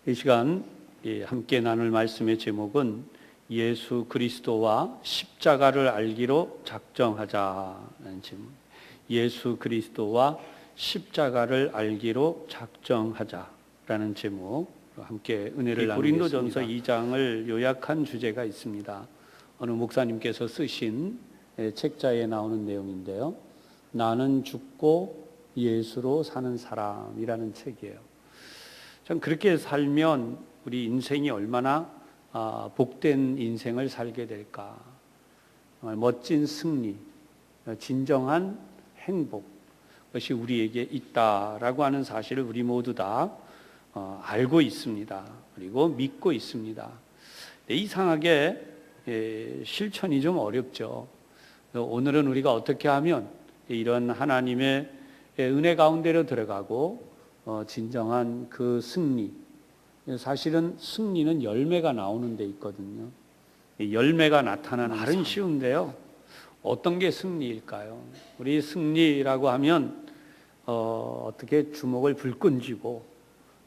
이 시간 함께 나눌 말씀의 제목은 예수 그리스도와 십자가를 알기로 작정하자는 제목. 예수 그리스도와 십자가를 알기로 작정하자라는 제목 함께 은혜를 나누겠습니다. 고린도전서 2장을 요약한 주제가 있습니다. 어느 목사님께서 쓰신 책자에 나오는 내용인데요. 나는 죽고 예수로 사는 사람이라는 책이에요. 참 그렇게 살면 우리 인생이 얼마나 복된 인생을 살게 될까. 정말 멋진 승리, 진정한 행복, 그것이 우리에게 있다라고 하는 사실을 우리 모두 다 알고 있습니다. 그리고 믿고 있습니다. 이상하게 실천이 좀 어렵죠. 오늘은 우리가 어떻게 하면 이런 하나님의 은혜 가운데로 들어가고 진정한 그 승리, 사실은 승리는 열매가 나오는 데 있거든요. 열매가 나타나는 말은 쉬운데요. 어떤 게 승리일까요? 우리 승리라고 하면 어떻게 주먹을 불끈 쥐고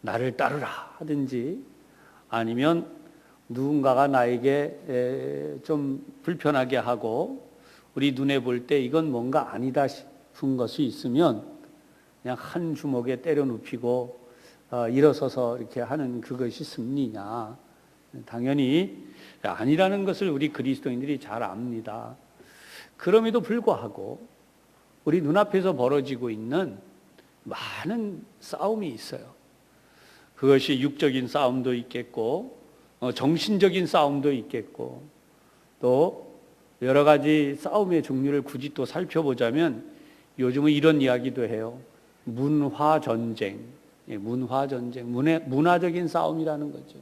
나를 따르라 하든지, 아니면 누군가가 나에게 좀 불편하게 하고 우리 눈에 볼 때 이건 뭔가 아니다 싶은 것이 있으면 그냥 한 주먹에 때려 눕히고 일어서서 이렇게 하는 그것이 승리냐? 당연히 아니라는 것을 우리 그리스도인들이 잘 압니다. 그럼에도 불구하고 우리 눈앞에서 벌어지고 있는 많은 싸움이 있어요. 그것이 육적인 싸움도 있겠고 정신적인 싸움도 있겠고, 또 여러 가지 싸움의 종류를 굳이 또 살펴보자면 요즘은 이런 이야기도 해요. 문화전쟁, 문화적인 싸움이라는 거죠.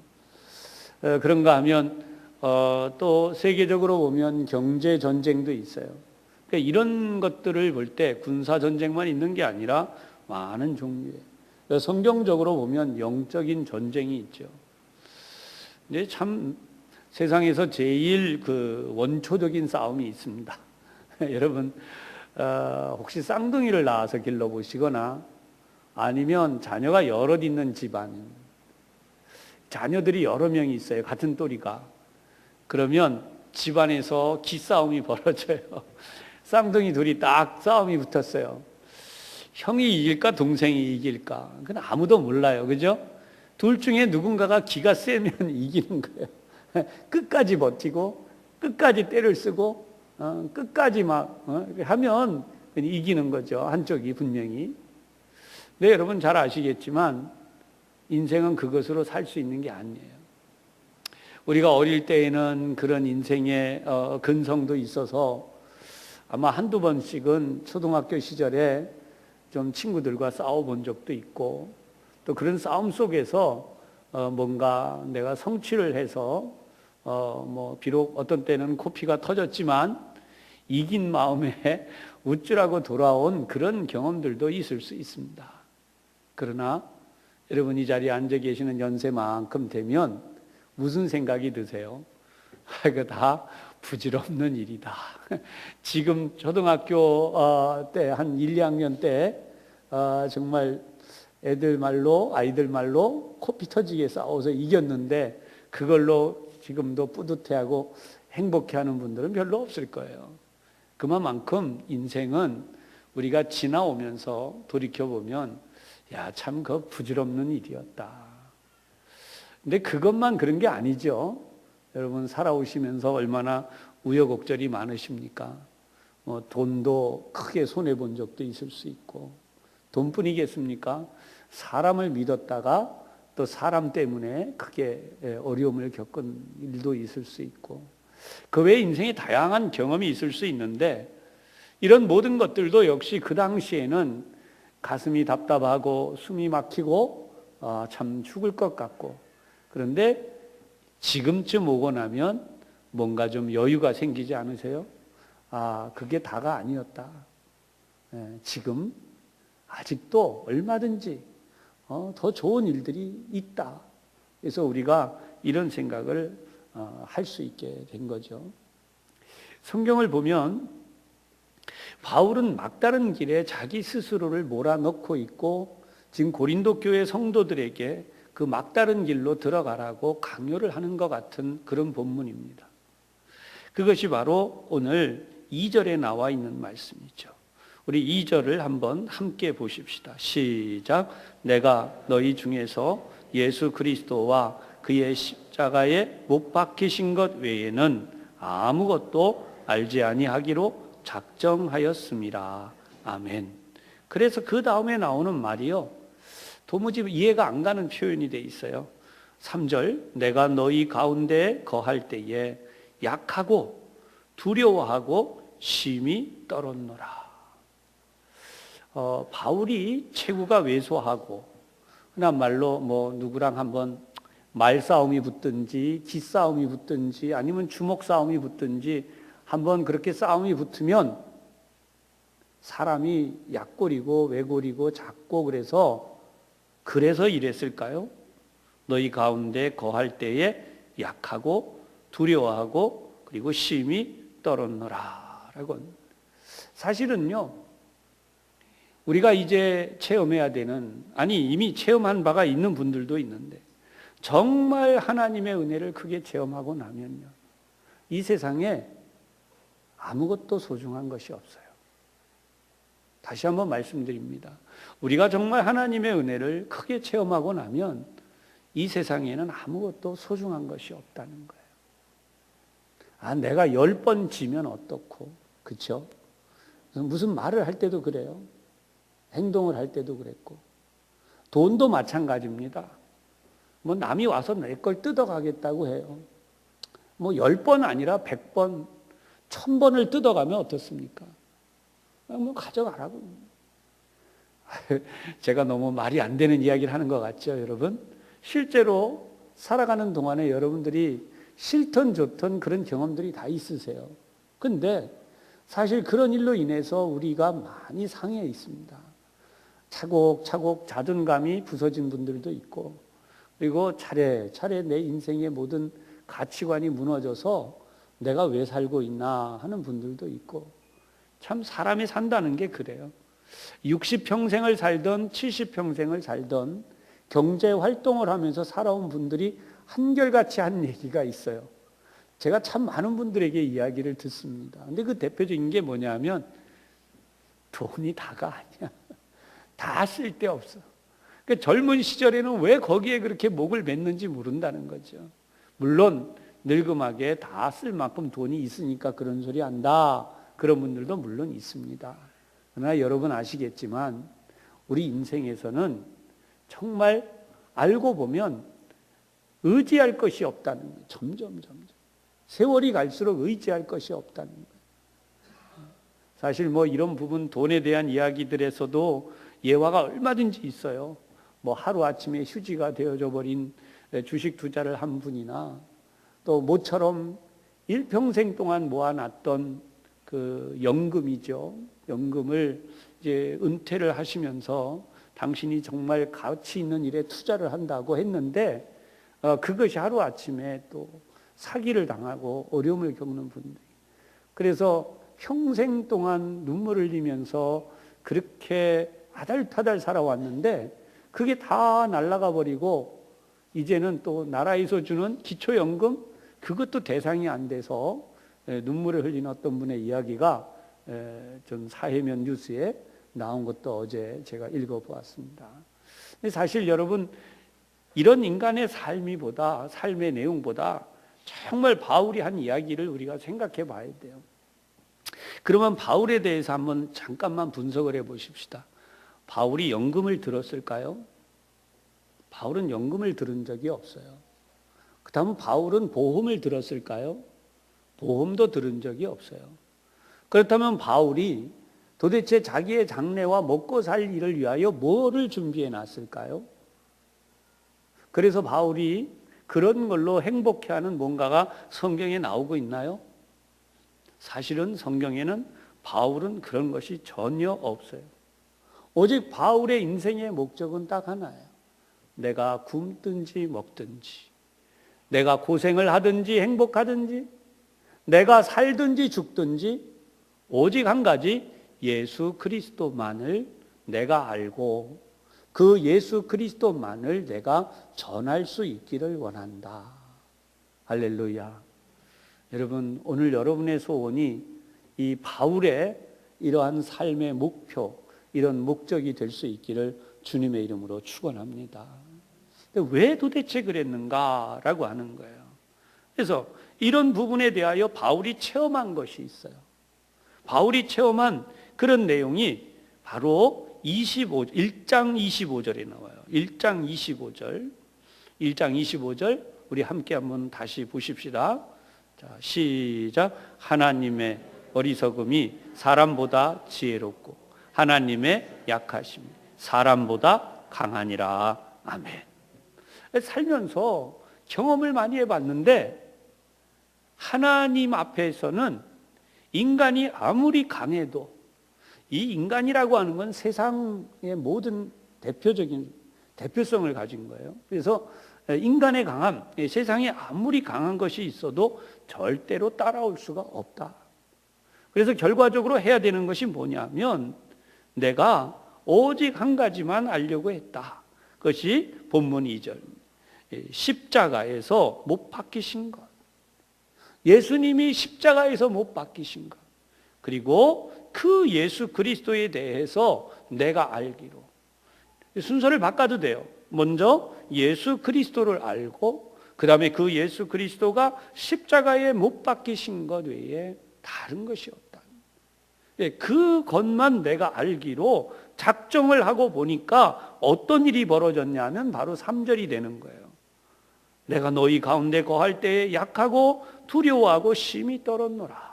그런가 하면 또 세계적으로 보면 경제전쟁도 있어요. 그러니까 이런 것들을 볼 때 군사전쟁만 있는 게 아니라 많은 종류의, 성경적으로 보면 영적인 전쟁이 있죠. 근데 참 세상에서 제일 그 원초적인 싸움이 있습니다. 여러분 혹시 쌍둥이를 낳아서 길러보시거나 아니면 자녀가 여럿 있는 집안, 자녀들이 여러 명이 있어요. 같은 또리가. 그러면 집안에서 기싸움이 벌어져요. 쌍둥이 둘이 딱 싸움이 붙었어요. 형이 이길까 동생이 이길까, 그건 아무도 몰라요. 그죠? 둘 중에 누군가가 기가 세면 이기는 거예요. 끝까지 버티고 끝까지 때를 쓰고 끝까지 막 하면 이기는 거죠. 한쪽이 분명히. 네, 여러분 잘 아시겠지만 인생은 그것으로 살 수 있는 게 아니에요. 우리가 어릴 때에는 그런 인생의 근성도 있어서 아마 한두 번씩은 초등학교 시절에 좀 친구들과 싸워본 적도 있고, 또 그런 싸움 속에서 뭔가 내가 성취를 해서 비록 어떤 때는 코피가 터졌지만 이긴 마음에 우쭐하고 돌아온 그런 경험들도 있을 수 있습니다. 그러나 여러분 이 자리에 앉아 계시는 연세만큼 되면 무슨 생각이 드세요? 이거 다 부질없는 일이다. 지금 초등학교 때 한 1, 2학년 때 정말 아이들 말로 코피 터지게 싸워서 이겼는데 그걸로 지금도 뿌듯해하고 행복해하는 분들은 별로 없을 거예요. 그만큼 인생은 우리가 지나오면서 돌이켜보면 참 그 부질없는 일이었다. 근데 그것만 그런 게 아니죠. 여러분 살아오시면서 얼마나 우여곡절이 많으십니까? 돈도 크게 손해본 적도 있을 수 있고, 돈뿐이겠습니까? 사람을 믿었다가 또 사람 때문에 크게 어려움을 겪은 일도 있을 수 있고, 그 외에 인생에 다양한 경험이 있을 수 있는데, 이런 모든 것들도 역시 그 당시에는 가슴이 답답하고 숨이 막히고 참 죽을 것 같고, 그런데 지금쯤 오고 나면 뭔가 좀 여유가 생기지 않으세요? 그게 다가 아니었다. 지금 아직도 얼마든지 더 좋은 일들이 있다. 그래서 우리가 이런 생각을 할 수 있게 된 거죠. 성경을 보면 바울은 막다른 길에 자기 스스로를 몰아넣고 있고, 지금 고린도 교회 성도들에게 그 막다른 길로 들어가라고 강요를 하는 것 같은 그런 본문입니다. 그것이 바로 오늘 2절에 나와 있는 말씀이죠. 우리 2절을 한번 함께 보십시다. 시작. 내가 너희 중에서 예수 그리스도와 그의 십자가에 못 박히신 것 외에는 아무것도 알지 아니하기로 작정하였습니다. 아멘. 그래서 그 다음에 나오는 말이요, 도무지 이해가 안 가는 표현이 돼 있어요. 3절. 내가 너희 가운데 거할 때에 약하고 두려워하고 심히 떨었노라. 바울이 체구가 왜소하고, 흔한 말로 누구랑 한번 말싸움이 붙든지 기싸움이 붙든지 아니면 주먹싸움이 붙든지 한번 그렇게 싸움이 붙으면 사람이 약골이고 왜골이고 작고 그래서 이랬을까요? 너희 가운데 거할 때에 약하고 두려워하고 그리고 심히 떨었노라 라고. 사실은요, 우리가 이제 체험해야 되는, 아니 이미 체험한 바가 있는 분들도 있는데, 정말 하나님의 은혜를 크게 체험하고 나면요, 이 세상에 아무것도 소중한 것이 없어요. 다시 한번 말씀드립니다. 우리가 정말 하나님의 은혜를 크게 체험하고 나면 이 세상에는 아무것도 소중한 것이 없다는 거예요. 내가 10번 지면 어떻고, 그렇죠? 무슨 말을 할 때도 그래요. 행동을 할 때도 그랬고, 돈도 마찬가지입니다. 남이 와서 내 걸 뜯어가겠다고 해요. 10번 아니라 100번, 1000번을 뜯어가면 어떻습니까? 가져가라고. 제가 너무 말이 안 되는 이야기를 하는 것 같죠, 여러분? 실제로 살아가는 동안에 여러분들이 싫던 좋던 그런 경험들이 다 있으세요. 근데 사실 그런 일로 인해서 우리가 많이 상해 있습니다. 차곡차곡 자존감이 부서진 분들도 있고, 그리고 차례차례 내 인생의 모든 가치관이 무너져서 내가 왜 살고 있나 하는 분들도 있고, 참 사람이 산다는 게 그래요. 60평생을 살던 70평생을 살던 경제활동을 하면서 살아온 분들이 한결같이 한 얘기가 있어요. 제가 참 많은 분들에게 이야기를 듣습니다. 근데 그 대표적인 게 뭐냐면, 돈이 다가 아니야. 다 쓸데없어. 그러니까 젊은 시절에는 왜 거기에 그렇게 목을 맸는지 모른다는 거죠. 물론 늙음하게 다 쓸 만큼 돈이 있으니까 그런 소리 한다, 그런 분들도 물론 있습니다. 그러나 여러분 아시겠지만 우리 인생에서는 정말 알고 보면 의지할 것이 없다는 거예요. 점점 세월이 갈수록 의지할 것이 없다는 거예요. 사실 이런 부분, 돈에 대한 이야기들에서도 예화가 얼마든지 있어요. 하루아침에 휴지가 되어져 버린 주식 투자를 한 분이나, 또 모처럼 일평생 동안 모아놨던 그 연금이죠. 연금을 이제 은퇴를 하시면서 당신이 정말 가치 있는 일에 투자를 한다고 했는데, 그것이 하루아침에 또 사기를 당하고 어려움을 겪는 분들. 그래서 평생 동안 눈물을 흘리면서 그렇게 아달타달 살아왔는데 그게 다 날아가 버리고 이제는 또 나라에서 주는 기초연금, 그것도 대상이 안 돼서 눈물을 흘린 어떤 분의 이야기가 전 사회면 뉴스에 나온 것도 어제 제가 읽어보았습니다. 사실 여러분, 이런 인간의 삶의 내용보다 정말 바울이 한 이야기를 우리가 생각해 봐야 돼요. 그러면 바울에 대해서 한번 잠깐만 분석을 해 보십시다. 바울이 연금을 들었을까요? 바울은 연금을 들은 적이 없어요. 그 다음은 바울은 보험을 들었을까요? 보험도 들은 적이 없어요. 그렇다면 바울이 도대체 자기의 장래와 먹고 살 일을 위하여 뭐를 준비해 놨을까요? 그래서 바울이 그런 걸로 행복해하는 뭔가가 성경에 나오고 있나요? 사실은 성경에는 바울은 그런 것이 전혀 없어요. 오직 바울의 인생의 목적은 딱 하나예요. 내가 굶든지 먹든지, 내가 고생을 하든지 행복하든지, 내가 살든지 죽든지 오직 한 가지, 예수 그리스도만을 내가 알고 그 예수 그리스도만을 내가 전할 수 있기를 원한다. 할렐루야. 여러분, 오늘 여러분의 소원이 이 바울의 이러한 삶의 목표, 이런 목적이 될 수 있기를 주님의 이름으로 축원합니다. 왜 도대체 그랬는가라고 하는 거예요. 그래서 이런 부분에 대하여 바울이 체험한 것이 있어요. 바울이 체험한 그런 내용이 바로 1장 25절에 나와요. 1장 25절. 1장 25절 우리 함께 한번 다시 보십시다. 자, 시작. 하나님의 어리석음이 사람보다 지혜롭고 하나님의 약하심이 사람보다 강하니라. 아멘. 살면서 경험을 많이 해봤는데 하나님 앞에서는 인간이 아무리 강해도 이 인간이라고 하는 건 세상의 모든 대표성을 가진 거예요. 그래서 인간의 강함, 세상에 아무리 강한 것이 있어도 절대로 따라올 수가 없다. 그래서 결과적으로 해야 되는 것이 뭐냐면 내가 오직 한 가지만 알려고 했다. 그것이 본문 2절. 십자가에서 못 박히신 것. 예수님이 십자가에서 못 박히신 것. 그리고 그 예수 그리스도에 대해서 내가 알기로. 순서를 바꿔도 돼요. 먼저 예수 그리스도를 알고 그 다음에 그 예수 그리스도가 십자가에 못 박히신 것 외에 다른 것이 없다. 그것만 내가 알기로 작정을 하고 보니까 어떤 일이 벌어졌냐면 바로 3절이 되는 거예요. 내가 너희 가운데 거할 때에 약하고 두려워하고 심히 떨었노라.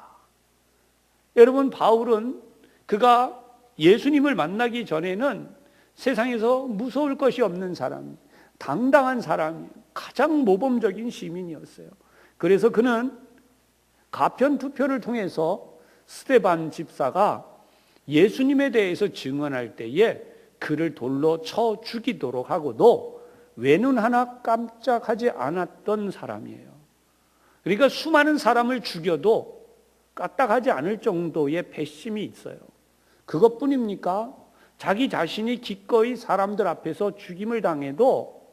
여러분, 바울은 그가 예수님을 만나기 전에는 세상에서 무서울 것이 없는 사람, 당당한 사람, 가장 모범적인 시민이었어요. 그래서 그는 가편투표를 통해서 스데반 집사가 예수님에 대해서 증언할 때에 그를 돌로 쳐 죽이도록 하고도 외눈 하나 깜짝하지 않았던 사람이에요. 그러니까 수많은 사람을 죽여도 까딱하지 않을 정도의 배심이 있어요. 그것뿐입니까? 자기 자신이 기꺼이 사람들 앞에서 죽임을 당해도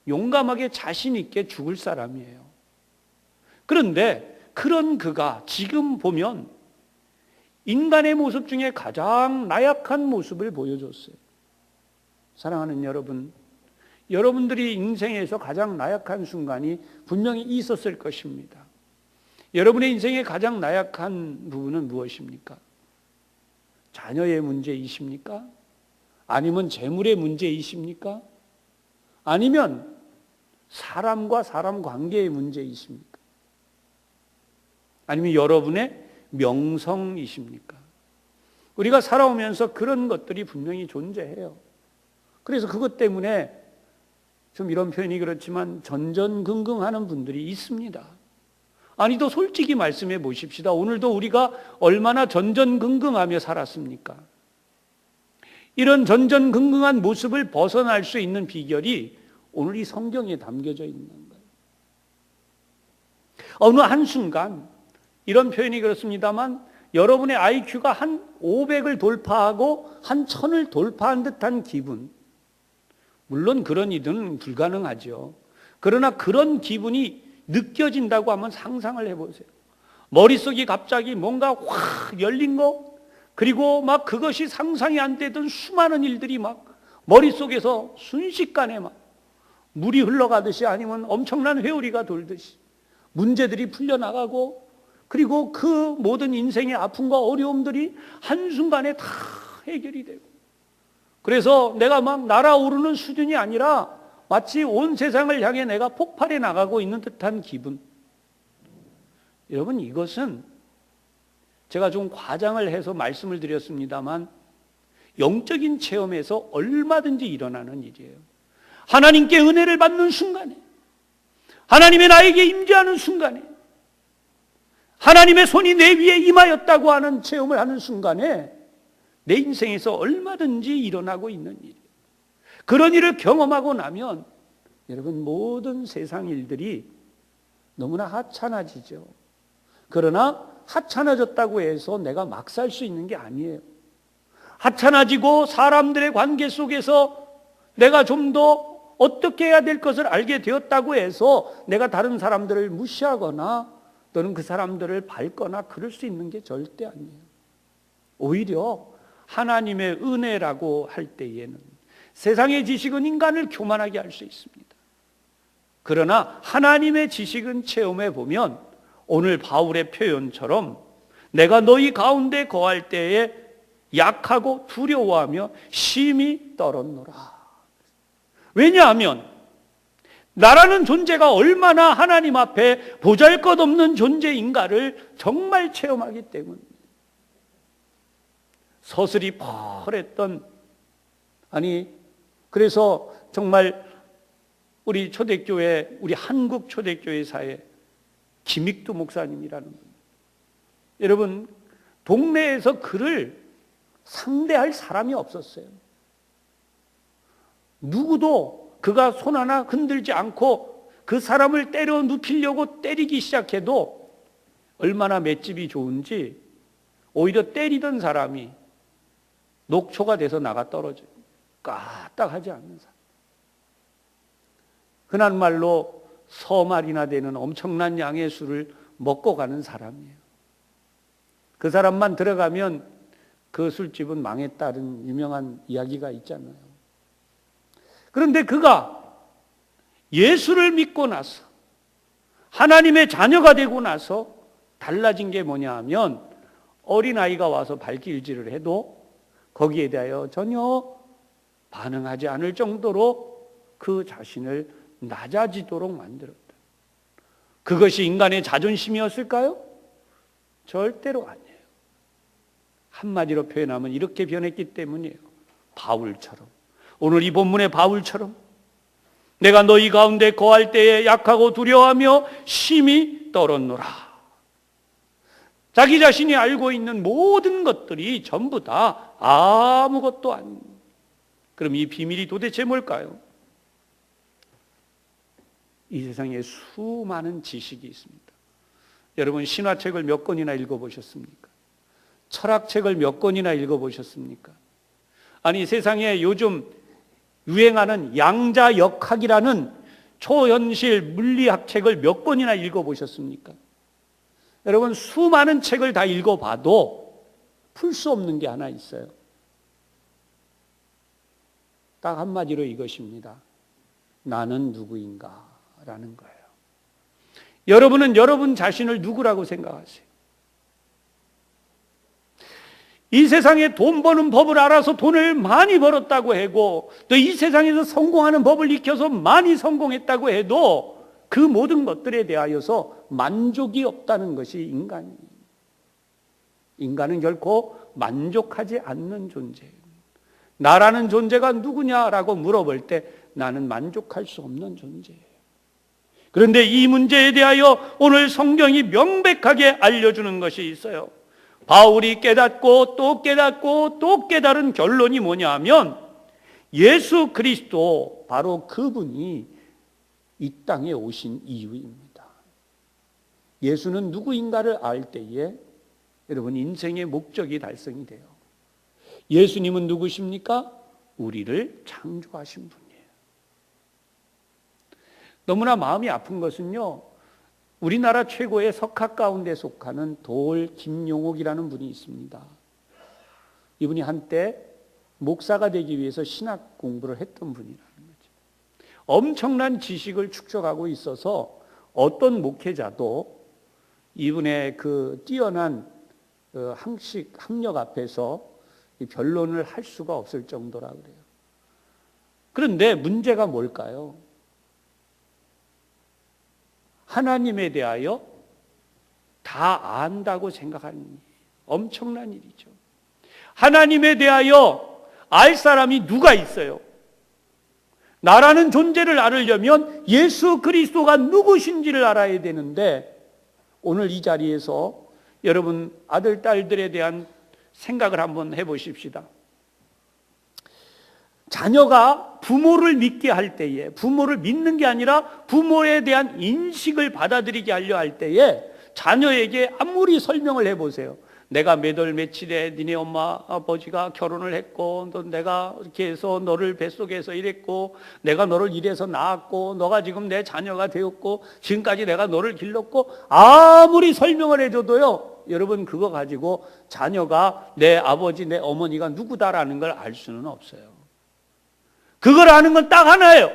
용감하게 자신 있게 죽을 사람이에요. 그런데 그런 그가 지금 보면 인간의 모습 중에 가장 나약한 모습을 보여줬어요. 사랑하는 여러분, 여러분들이 인생에서 가장 나약한 순간이 분명히 있었을 것입니다. 여러분의 인생의 가장 나약한 부분은 무엇입니까? 자녀의 문제이십니까? 아니면 재물의 문제이십니까? 아니면 사람과 사람 관계의 문제이십니까? 아니면 여러분의 명성이십니까? 우리가 살아오면서 그런 것들이 분명히 존재해요. 그래서 그것 때문에 좀 이런 표현이 그렇지만 전전긍긍하는 분들이 있습니다. 아니, 또 솔직히 말씀해 보십시다. 오늘도 우리가 얼마나 전전긍긍하며 살았습니까? 이런 전전긍긍한 모습을 벗어날 수 있는 비결이 오늘 이 성경에 담겨져 있는 거예요. 어느 한순간 이런 표현이 그렇습니다만 여러분의 IQ가 한 500을 돌파하고 한 1000을 돌파한 듯한 기분. 물론 그런 일은 불가능하죠. 그러나 그런 기분이 느껴진다고 한번 상상을 해보세요. 머릿속이 갑자기 뭔가 확 열린 거, 그리고 막 그것이 상상이 안 되던 수많은 일들이 막 머릿속에서 순식간에 막 물이 흘러가듯이 아니면 엄청난 회오리가 돌듯이 문제들이 풀려나가고, 그리고 그 모든 인생의 아픔과 어려움들이 한순간에 다 해결이 되고, 그래서 내가 막 날아오르는 수준이 아니라 마치 온 세상을 향해 내가 폭발해 나가고 있는 듯한 기분. 여러분, 이것은 제가 좀 과장을 해서 말씀을 드렸습니다만 영적인 체험에서 얼마든지 일어나는 일이에요. 하나님께 은혜를 받는 순간에, 하나님의 나에게 임재하는 순간에, 하나님의 손이 내 위에 임하였다고 하는 체험을 하는 순간에 내 인생에서 얼마든지 일어나고 있는 일이에요. 그런 일을 경험하고 나면 여러분, 모든 세상 일들이 너무나 하찮아지죠. 그러나 하찮아졌다고 해서 내가 막 살 수 있는 게 아니에요. 하찮아지고 사람들의 관계 속에서 내가 좀 더 어떻게 해야 될 것을 알게 되었다고 해서 내가 다른 사람들을 무시하거나 또는 그 사람들을 밟거나 그럴 수 있는 게 절대 아니에요. 오히려 하나님의 은혜라고 할 때에는 세상의 지식은 인간을 교만하게 할 수 있습니다. 그러나 하나님의 지식은 체험해 보면 오늘 바울의 표현처럼 내가 너희 가운데 거할 때에 약하고 두려워하며 심히 떨었노라. 왜냐하면 나라는 존재가 얼마나 하나님 앞에 보잘것없는 존재인가를 정말 체험하기 때문입니다. 서슬이 펄했던, 그래서 정말 우리 초대교회, 우리 한국 초대교회사의 김익두 목사님이라는 분, 여러분 동네에서 그를 상대할 사람이 없었어요. 누구도 그가 손 하나 흔들지 않고 그 사람을 때려 눕히려고 때리기 시작해도 얼마나 맷집이 좋은지 오히려 때리던 사람이 녹초가 돼서 나가 떨어져요. 까딱하지 않는 사람. 흔한 말로 서말이나 되는 엄청난 양의 술을 먹고 가는 사람이에요. 그 사람만 들어가면 그 술집은 망했다는 유명한 이야기가 있잖아요. 그런데 그가 예수를 믿고 나서 하나님의 자녀가 되고 나서 달라진 게 뭐냐 하면 어린아이가 와서 발길질을 해도 거기에 대하여 전혀 반응하지 않을 정도로 그 자신을 낮아지도록 만들었다. 그것이 인간의 자존심이었을까요? 절대로 아니에요. 한마디로 표현하면 이렇게 변했기 때문이에요. 바울처럼, 오늘 이 본문의 바울처럼 내가 너희 가운데 거할 때에 약하고 두려워하며 심히 떨었노라. 자기 자신이 알고 있는 모든 것들이 전부 다 아무것도 아닌. 그럼 이 비밀이 도대체 뭘까요? 이 세상에 수많은 지식이 있습니다. 여러분 신화책을 몇 권이나 읽어보셨습니까? 철학책을 몇 권이나 읽어보셨습니까? 아니 세상에 요즘 유행하는 양자역학이라는 초현실 물리학 책을 몇 권이나 읽어보셨습니까? 여러분 수많은 책을 다 읽어봐도 풀 수 없는 게 하나 있어요. 딱 한마디로 이것입니다. 나는 누구인가? 라는 거예요. 여러분은 여러분 자신을 누구라고 생각하세요? 이 세상에 돈 버는 법을 알아서 돈을 많이 벌었다고 해도 또 이 세상에서 성공하는 법을 익혀서 많이 성공했다고 해도 그 모든 것들에 대하여서 만족이 없다는 것이 인간이에요. 인간은 결코 만족하지 않는 존재예요. 나라는 존재가 누구냐라고 물어볼 때 나는 만족할 수 없는 존재예요. 그런데 이 문제에 대하여 오늘 성경이 명백하게 알려주는 것이 있어요. 바울이 깨닫고 또 깨닫고 또 깨달은 결론이 뭐냐 하면 예수 그리스도, 바로 그분이 이 땅에 오신 이유입니다. 예수는 누구인가를 알 때에 여러분 인생의 목적이 달성이 돼요. 예수님은 누구십니까? 우리를 창조하신 분이에요. 너무나 마음이 아픈 것은요, 우리나라 최고의 석학 가운데 속하는 돌 김용옥이라는 분이 있습니다. 이분이 한때 목사가 되기 위해서 신학 공부를 했던 분이라는 거죠. 엄청난 지식을 축적하고 있어서 어떤 목회자도 이분의 그 뛰어난 학식 학력 앞에서 변론을 할 수가 없을 정도라 그래요. 그런데 문제가 뭘까요? 하나님에 대하여 다 안다고 생각하는 엄청난 일이죠. 하나님에 대하여 알 사람이 누가 있어요? 나라는 존재를 알으려면 예수 그리스도가 누구신지를 알아야 되는데 오늘 이 자리에서 여러분 아들, 딸들에 대한 생각을 한번 해보십시다. 자녀가 부모를 믿게 할 때에, 부모를 믿는 게 아니라 부모에 대한 인식을 받아들이게 하려 할 때에 자녀에게 아무리 설명을 해보세요. 내가 몇 월 며칠에 니네 엄마 아버지가 결혼을 했고, 또 내가 이렇게 해서 너를 뱃속에서 이랬고, 내가 너를 이래서 낳았고, 너가 지금 내 자녀가 되었고, 지금까지 내가 너를 길렀고, 아무리 설명을 해줘도요, 여러분 그거 가지고 자녀가 내 아버지 내 어머니가 누구다라는 걸 알 수는 없어요. 그걸 아는 건 딱 하나예요.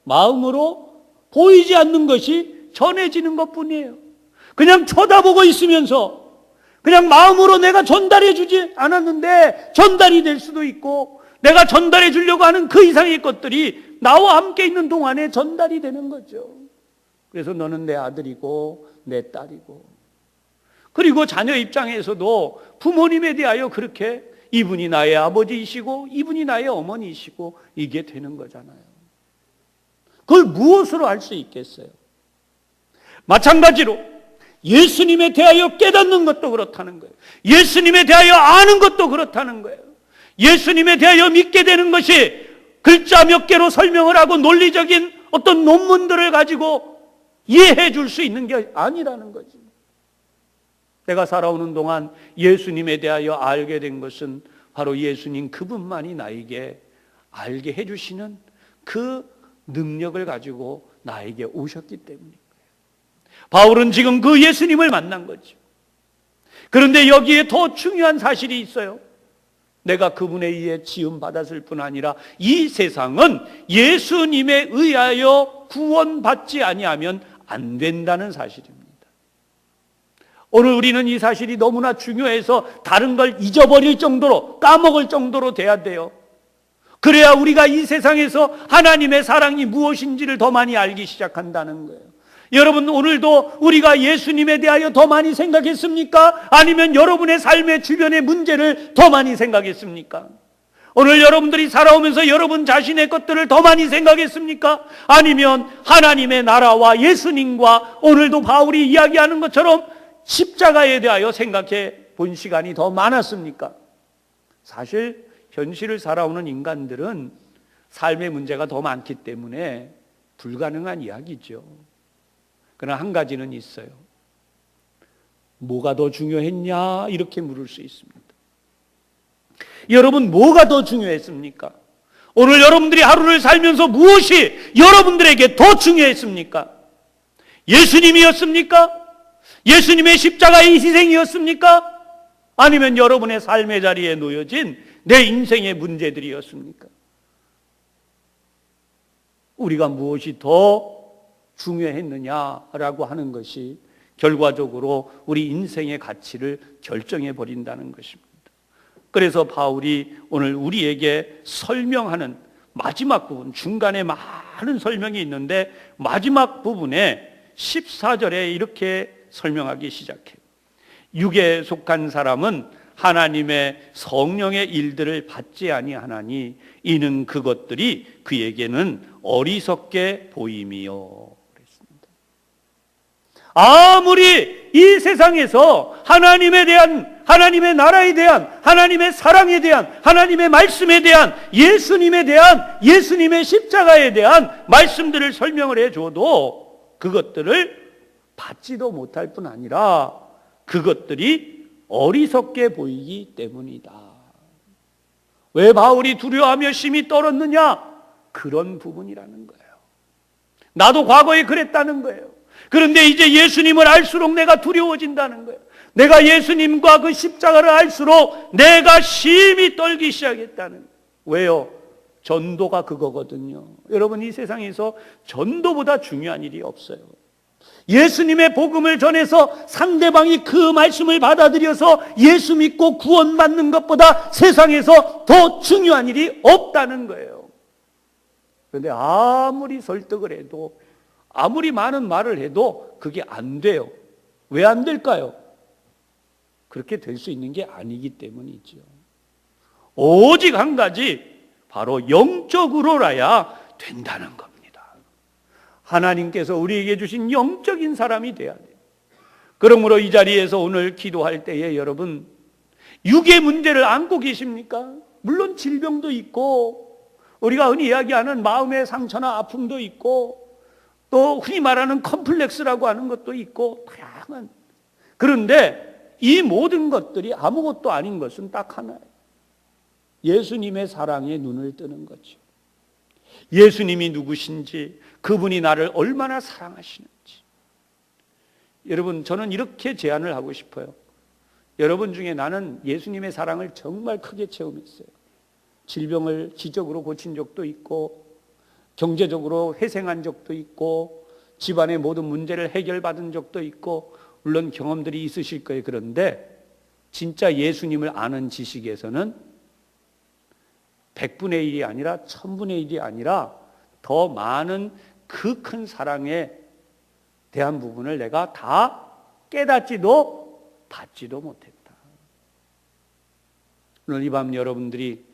마음으로 보이지 않는 것이 전해지는 것뿐이에요. 그냥 쳐다보고 있으면서 그냥 마음으로 내가 전달해 주지 않았는데 전달이 될 수도 있고, 내가 전달해 주려고 하는 그 이상의 것들이 나와 함께 있는 동안에 전달이 되는 거죠. 그래서 너는 내 아들이고 내 딸이고, 그리고 자녀 입장에서도 부모님에 대하여 그렇게 이분이 나의 아버지이시고 이분이 나의 어머니이시고 이게 되는 거잖아요. 그걸 무엇으로 알 수 있겠어요? 마찬가지로 예수님에 대하여 깨닫는 것도 그렇다는 거예요. 예수님에 대하여 아는 것도 그렇다는 거예요. 예수님에 대하여 믿게 되는 것이 글자 몇 개로 설명을 하고 논리적인 어떤 논문들을 가지고 이해해 줄 수 있는 게 아니라는 거지. 내가 살아오는 동안 예수님에 대하여 알게 된 것은 바로 예수님 그분만이 나에게 알게 해주시는 그 능력을 가지고 나에게 오셨기 때문입니다. 바울은 지금 그 예수님을 만난 거죠. 그런데 여기에 더 중요한 사실이 있어요. 내가 그분에 의해 지음받았을 뿐 아니라 이 세상은 예수님에 의하여 구원받지 아니하면 안 된다는 사실입니다. 오늘 우리는 이 사실이 너무나 중요해서 다른 걸 잊어버릴 정도로, 까먹을 정도로 돼야 돼요. 그래야 우리가 이 세상에서 하나님의 사랑이 무엇인지를 더 많이 알기 시작한다는 거예요. 여러분, 오늘도 우리가 예수님에 대하여 더 많이 생각했습니까? 아니면 여러분의 삶의 주변의 문제를 더 많이 생각했습니까? 오늘 여러분들이 살아오면서 여러분 자신의 것들을 더 많이 생각했습니까? 아니면 하나님의 나라와 예수님과 오늘도 바울이 이야기하는 것처럼 십자가에 대하여 생각해 본 시간이 더 많았습니까? 사실 현실을 살아오는 인간들은 삶의 문제가 더 많기 때문에 불가능한 이야기죠. 그러나 한 가지는 있어요. 뭐가 더 중요했냐? 이렇게 물을 수 있습니다. 여러분, 뭐가 더 중요했습니까? 오늘 여러분들이 하루를 살면서 무엇이 여러분들에게 더 중요했습니까? 예수님이었습니까? 예수님의 십자가의 희생이었습니까? 아니면 여러분의 삶의 자리에 놓여진 내 인생의 문제들이었습니까? 우리가 무엇이 더 중요했느냐라고 하는 것이 결과적으로 우리 인생의 가치를 결정해 버린다는 것입니다. 그래서 바울이 오늘 우리에게 설명하는 마지막 부분, 중간에 많은 설명이 있는데 마지막 부분에 14절에 이렇게 설명하기 시작해요. 육에 속한 사람은 하나님의 성령의 일들을 받지 아니하나니 이는 그것들이 그에게는 어리석게 보임이요. 그랬습니다. 아무리 이 세상에서 하나님에 대한, 하나님의 나라에 대한, 하나님의 사랑에 대한, 하나님의 말씀에 대한, 예수님에 대한, 예수님의 십자가에 대한 말씀들을 설명을 해줘도 그것들을 받지도 못할 뿐 아니라 그것들이 어리석게 보이기 때문이다. 왜 바울이 두려워하며 심히 떨었느냐? 그런 부분이라는 거예요. 나도 과거에 그랬다는 거예요. 그런데 이제 예수님을 알수록 내가 두려워진다는 거예요. 내가 예수님과 그 십자가를 알수록 내가 심히 떨기 시작했다는 거예요. 왜요? 전도가 그거거든요. 여러분, 이 세상에서 전도보다 중요한 일이 없어요. 예수님의 복음을 전해서 상대방이 그 말씀을 받아들여서 예수 믿고 구원받는 것보다 세상에서 더 중요한 일이 없다는 거예요. 그런데 아무리 설득을 해도, 아무리 많은 말을 해도 그게 안 돼요. 왜 안 될까요? 그렇게 될 수 있는 게 아니기 때문이죠. 오직 한 가지, 바로 영적으로라야 된다는 겁니다. 하나님께서 우리에게 주신 영적인 사람이 돼야 돼요. 그러므로 이 자리에서 오늘 기도할 때에 여러분, 육의 문제를 안고 계십니까? 물론 질병도 있고, 우리가 흔히 이야기하는 마음의 상처나 아픔도 있고, 또 흔히 말하는 컴플렉스라고 하는 것도 있고, 다양한 그런데 이 모든 것들이 아무것도 아닌 것은 딱 하나예요. 예수님의 사랑에 눈을 뜨는 거죠. 예수님이 누구신지, 그분이 나를 얼마나 사랑하시는지. 여러분, 저는 이렇게 제안을 하고 싶어요. 여러분 중에 나는 예수님의 사랑을 정말 크게 체험했어요. 질병을 기적으로 고친 적도 있고, 경제적으로 회생한 적도 있고, 집안의 모든 문제를 해결받은 적도 있고, 물론 경험들이 있으실 거예요. 그런데 진짜 예수님을 아는 지식에서는 100분의 1이 아니라 1000분의 1이 아니라 더 많은 그 큰 사랑에 대한 부분을 내가 다 깨닫지도 받지도 못했다. 오늘 이 밤 여러분들이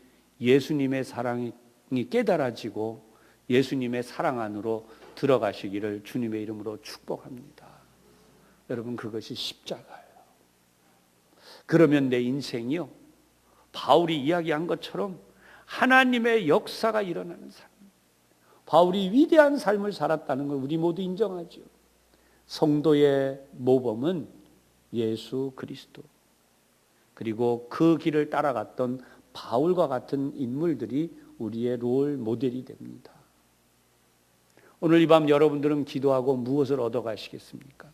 예수님의 사랑이 깨달아지고 예수님의 사랑 안으로 들어가시기를 주님의 이름으로 축복합니다. 여러분, 그것이 십자가예요. 그러면 내 인생이요, 바울이 이야기한 것처럼 하나님의 역사가 일어나는 삶, 바울이 위대한 삶을 살았다는 걸 우리 모두 인정하죠. 성도의 모범은 예수 그리스도, 그리고 그 길을 따라갔던 바울과 같은 인물들이 우리의 롤 모델이 됩니다. 오늘 이 밤 여러분들은 기도하고 무엇을 얻어가시겠습니까?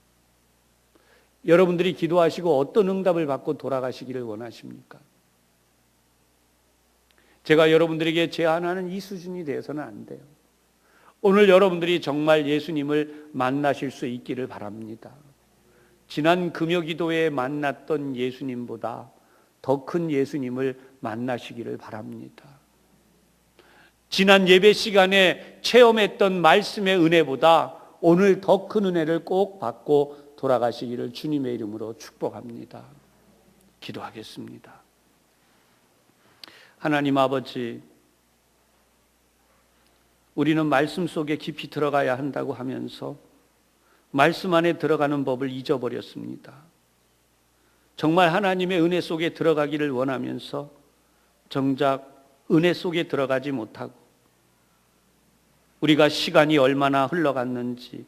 여러분들이 기도하시고 어떤 응답을 받고 돌아가시기를 원하십니까? 제가 여러분들에게 제안하는 이 수준이 되어서는 안 돼요. 오늘 여러분들이 정말 예수님을 만나실 수 있기를 바랍니다. 지난 금요기도에 만났던 예수님보다 더 큰 예수님을 만나시기를 바랍니다. 지난 예배 시간에 체험했던 말씀의 은혜보다 오늘 더 큰 은혜를 꼭 받고 돌아가시기를 주님의 이름으로 축복합니다. 기도하겠습니다. 하나님 아버지, 우리는 말씀 속에 깊이 들어가야 한다고 하면서 말씀 안에 들어가는 법을 잊어버렸습니다. 정말 하나님의 은혜 속에 들어가기를 원하면서 정작 은혜 속에 들어가지 못하고 우리가 시간이 얼마나 흘러갔는지,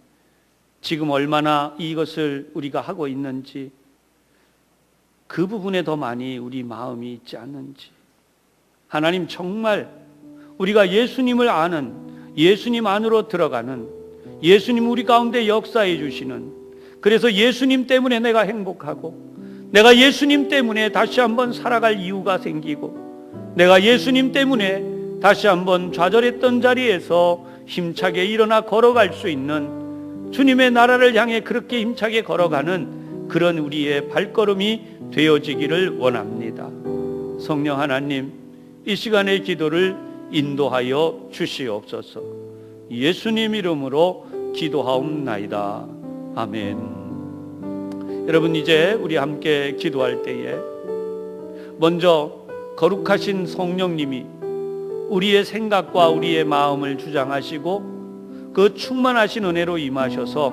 지금 얼마나 이것을 우리가 하고 있는지, 그 부분에 더 많이 우리 마음이 있지 않는지, 하나님 정말 우리가 예수님을 아는, 예수님 안으로 들어가는, 예수님 우리 가운데 역사해 주시는, 그래서 예수님 때문에 내가 행복하고, 내가 예수님 때문에 다시 한번 살아갈 이유가 생기고, 내가 예수님 때문에 다시 한번 좌절했던 자리에서 힘차게 일어나 걸어갈 수 있는, 주님의 나라를 향해 그렇게 힘차게 걸어가는 그런 우리의 발걸음이 되어지기를 원합니다. 성령 하나님, 이 시간의 기도를 인도하여 주시옵소서. 예수님 이름으로 기도하옵나이다. 아멘. 여러분, 이제 우리 함께 기도할 때에 먼저 거룩하신 성령님이 우리의 생각과 우리의 마음을 주장하시고 그 충만하신 은혜로 임하셔서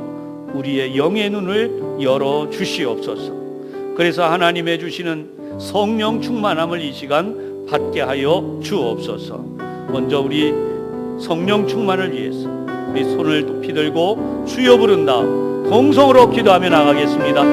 우리의 영의 눈을 열어 주시옵소서. 그래서 하나님의 주시는 성령 충만함을 이 시간 받게 하여 주옵소서. 먼저 우리 성령 충만을 위해서 우리 손을 높이 들고 주여 부른다 동성으로 기도하며 나가겠습니다.